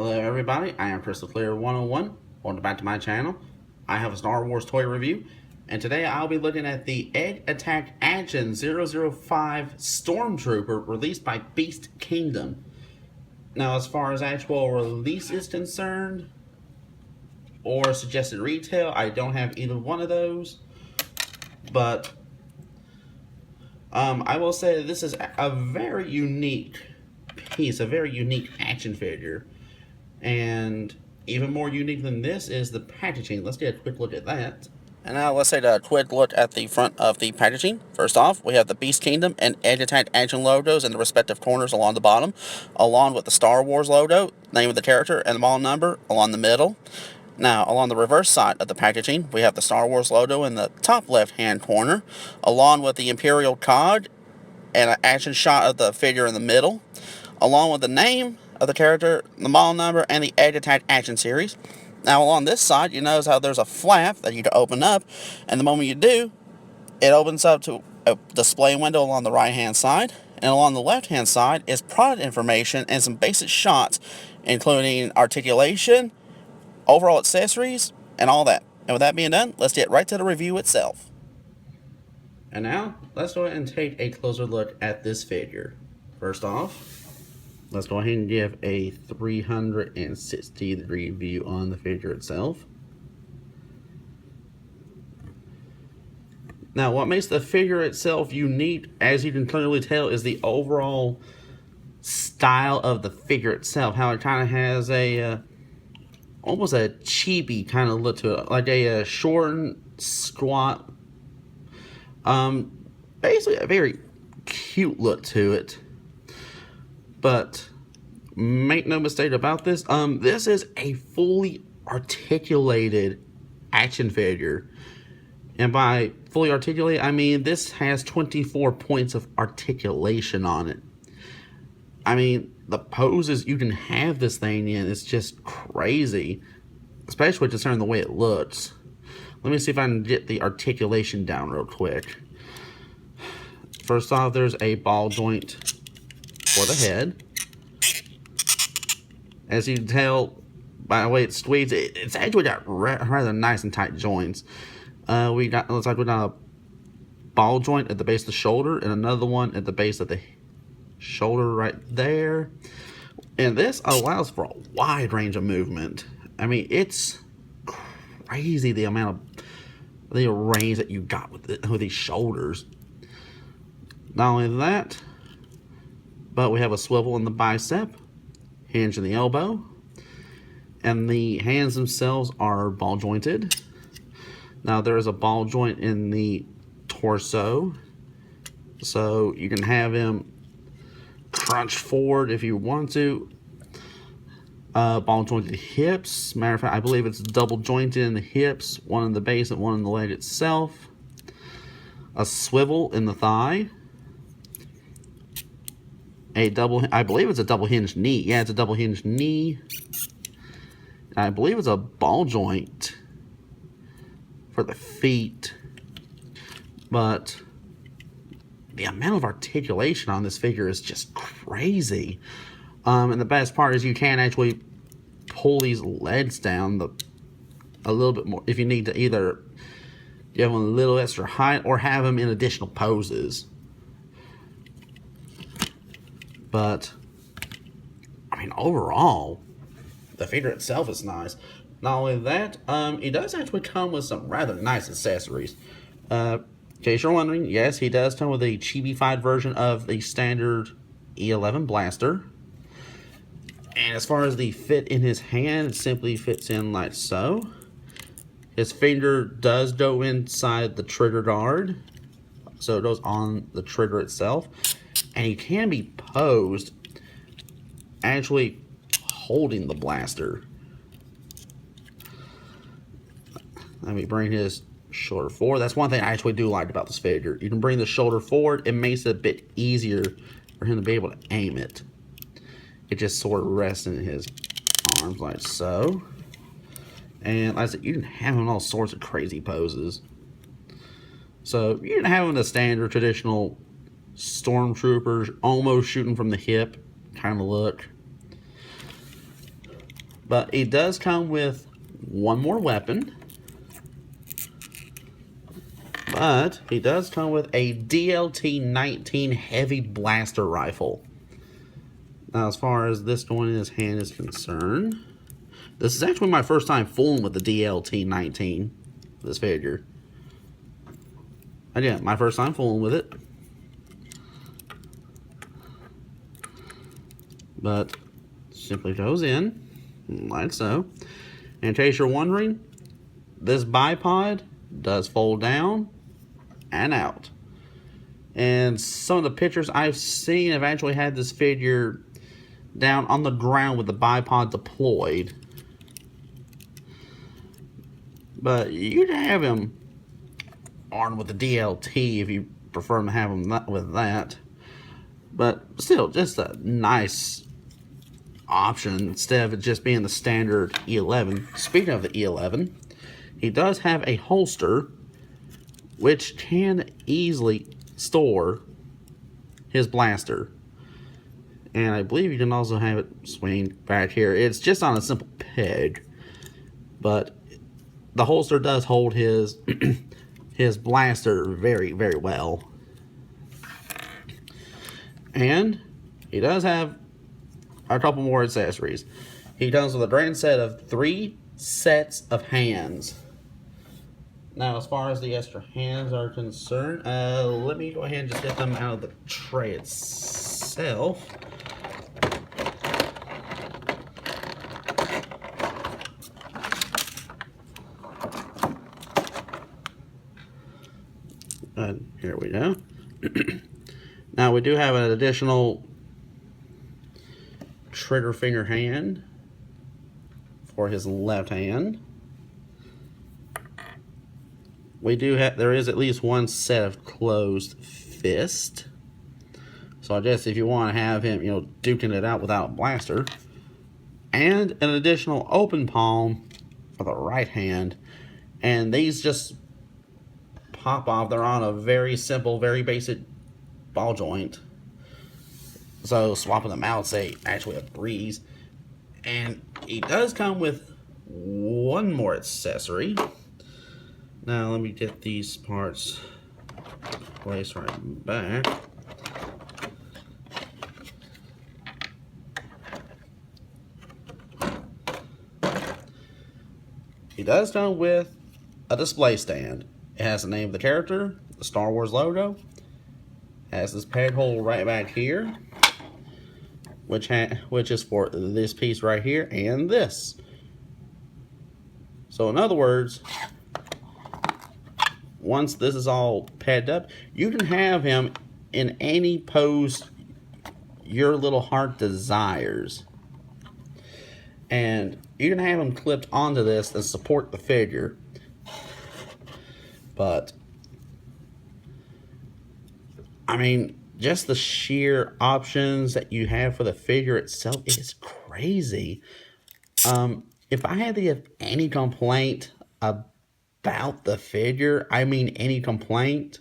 Hello everybody, I am Crystal Clear 101. Welcome back to my channel. I have a Star Wars toy review, and today I'll be looking at the Egg Attack Action 005 Stormtrooper released by Beast Kingdom. Now, as far as actual release is concerned, or suggested retail, I don't have either one of those, but I will say that this is a very unique piece, a very unique action figure. And even more unique than this is the packaging. Let's get a quick look at that. And now let's take a quick look at the front of the packaging. First off, we have the Beast Kingdom and Egg Attack Action logos in the respective corners along the bottom, along with the Star Wars logo, name of the character, and the model number along the middle. Now, along the reverse side of the packaging, we have the Star Wars logo in the top left-hand corner, along with the Imperial card and an action shot of the figure in the middle, along with the name of the character, the model number, and the Egg Attack Action series. Now, along this side, you notice how there's a flap that you can open up, and the moment you do, it opens up to a display window along the right-hand side, and along the left-hand side is product information and some basic shots, including articulation, overall accessories, and all that. And with that being done, let's get right to the review itself. And now, let's go ahead and take a closer look at this figure. First off, let's go ahead and give a 360-degree view on the figure itself. Now, what makes the figure itself unique, as you can clearly tell, is the overall style of the figure itself. How it kind of has a almost a chibi kind of look to it, like a short and squat, basically a very cute look to it. But make no mistake about this, this is a fully articulated action figure. And by fully articulated, I mean this has 24 points of articulation on it. I mean, the poses you can have this thing in is just crazy, especially considering the way it looks. Let me see if I can get the articulation down real quick. First off, there's a ball joint for the head. As you can tell by the way it squeezes, it's actually got rather nice and tight joints. Looks like we got a ball joint at the base of the shoulder and another one at the base of the shoulder right there. And this allows for a wide range of movement. I mean, it's crazy the amount of the range that you got with these shoulders. Not only that, but we have a swivel in the bicep, hinge in the elbow, and the hands themselves are ball jointed. Now there is a ball joint in the torso, so you can have him crunch forward if you want to. Ball jointed hips. Matter of fact, I believe it's double jointed in the hips, one in the base and one in the leg itself. A swivel in the thigh. I believe it's a double hinged knee. Yeah, it's a double hinged knee. I believe it's a ball joint for the feet. But the amount of articulation on this figure is just crazy. And the best part is you can actually pull these legs down a little bit more if you need to either give them a little extra height or have them in additional poses. But, I mean, overall, the figure itself is nice. Not only that, it does actually come with some rather nice accessories. In case you're wondering, yes, he does come with a chibi-fied version of the standard E11 blaster. And as far as the fit in his hand, it simply fits in like so. His finger does go inside the trigger guard, so it goes on the trigger itself. And he can be posed actually holding the blaster. Let me bring his shoulder forward. That's one thing I actually do like about this figure. You can bring the shoulder forward. It makes it a bit easier for him to be able to aim it. It just sort of rests in his arms like so. And like I said, you can have him in all sorts of crazy poses. So you can have him in the standard traditional Stormtroopers almost shooting from the hip kind of look. But it does come with one more weapon. But he does come with a DLT-19 heavy blaster rifle. Now, as far as this going in his hand is concerned, this is actually my first time fooling with the DLT-19, this figure. Again, my first time fooling with it. But simply goes in, like so. And in case you're wondering, this bipod does fold down and out. And some of the pictures I've seen have actually had this figure down on the ground with the bipod deployed. But you can have him armed with the DLT if you prefer to have him with that. But still, just a nice option instead of it just being the standard E11. Speaking of the E11, he does have a holster which can easily store his blaster. And I believe you can also have it swing back here. It's just on a simple peg, but the holster does hold his his blaster very, very well. And he does have a couple more accessories. He comes with a grand set of 3 sets of hands. Now, as far as the extra hands are concerned, let me go ahead and just get them out of the tray itself. And here we go. Now, we do have an additional trigger finger hand for his left hand. We do have, there is at least one set of closed fist. So I guess if you want to have him, duking it out without a blaster. And an additional open palm for the right hand. And these just pop off. They're on a very simple, very basic ball joint. So swapping them out, say, actually a breeze. And he does come with one more accessory. Now let me get these parts placed right back. He does come with a display stand. It has the name of the character, the Star Wars logo. Has this peg hole right back here, which is for this piece right here and this. So in other words, once this is all pegged up, you can have him in any pose your little heart desires. And you can have him clipped onto this and support the figure. But I mean, just the sheer options that you have for the figure itself is crazy. If I had to give any complaint about the figure, I mean any complaint,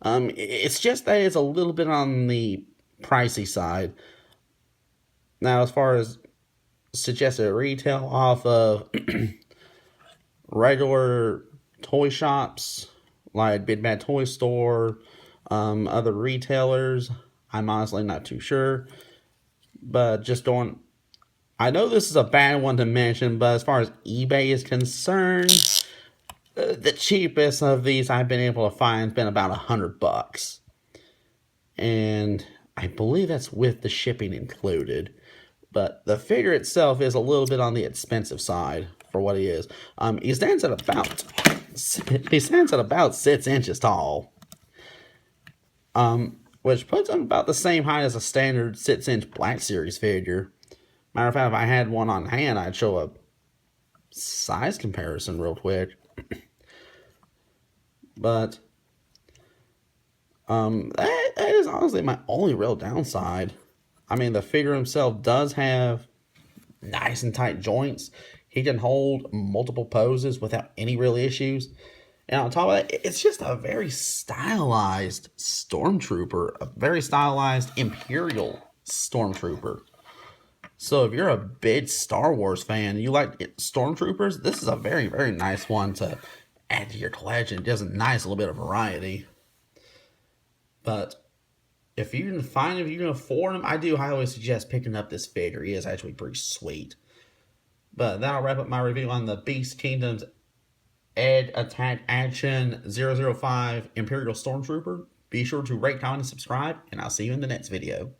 it's just that it's a little bit on the pricey side. Now, as far as suggested retail off of regular toy shops like Big Bad Toy Store, other retailers, I'm honestly not too sure. But just going, I know this is a bad one to mention, but as far as eBay is concerned, the cheapest of these I've been able to find has been about $100. And I believe that's with the shipping included. But the figure itself is a little bit on the expensive side for what he is. He stands at about 6 inches tall. Which puts him about the same height as a standard 6-inch Black Series figure. Matter of fact, if I had one on hand, I'd show a size comparison real quick. But that is honestly my only real downside. I mean, the figure himself does have nice and tight joints. He can hold multiple poses without any real issues. And on top of that, it's just a very stylized Stormtrooper. A very stylized Imperial Stormtrooper. So if you're a big Star Wars fan, you like Stormtroopers, this is a very, very nice one to add to your collection. It does a nice little bit of variety. But if you can afford them, I do highly suggest picking up this figure. He is actually pretty sweet. But that'll wrap up my review on the Beast Kingdom's Egg Attack Action 005 Imperial Stormtrooper. Be sure to rate, comment, and subscribe, and I'll see you in the next video.